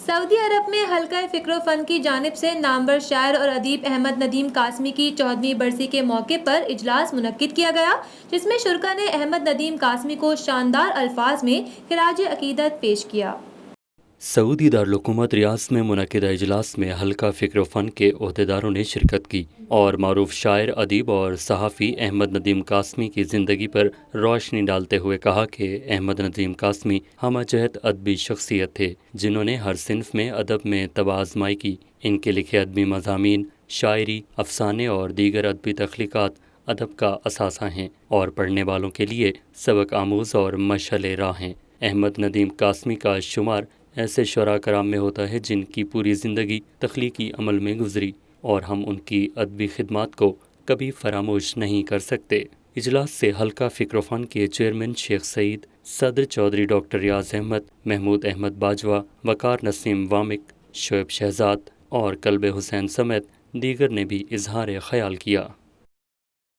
سعودی عرب میں حلقہ فکر و فن کی جانب سے نامور شاعر اور ادیب احمد ندیم قاسمی کی 14ویں برسی کے موقع پر اجلاس منعقد کیا گیا، جس میں شرکاء نے احمد ندیم قاسمی کو شاندار الفاظ میں خراج عقیدت پیش کیا۔ سعودی دارالحکومت ریاض میں منعقدہ اجلاس میں حلقہ فکر و فن کے عہدیداروں نے شرکت کی اور معروف شاعر، ادیب اور صحافی احمد ندیم قاسمی کی زندگی پر روشنی ڈالتے ہوئے کہا کہ احمد ندیم قاسمی ہمہ جہت ادبی شخصیت تھے جنہوں نے ہر صنف میں ادب میں طبع آزمائی کی۔ ان کے لکھے ادبی مضامین، شاعری، افسانے اور دیگر ادبی تخلیقات ادب کا اثاثہ ہیں اور پڑھنے والوں کے لیے سبق آموز اور مشعل راہ ہیں۔ احمد ندیم قاسمی کا شمار ایسے شعراء کرام میں ہوتا ہے جن کی پوری زندگی تخلیقی عمل میں گزری اور ہم ان کی ادبی خدمات کو کبھی فراموش نہیں کر سکتے۔ اجلاس سے حلقہ فکر و فن کے چیئرمین شیخ سعید، صدر چودھری ڈاکٹر ریاض احمد، محمود احمد باجوہ، وقار نسیم وامک، شعیب شہزاد اور کلب حسین سمیت دیگر نے بھی اظہار خیال کیا۔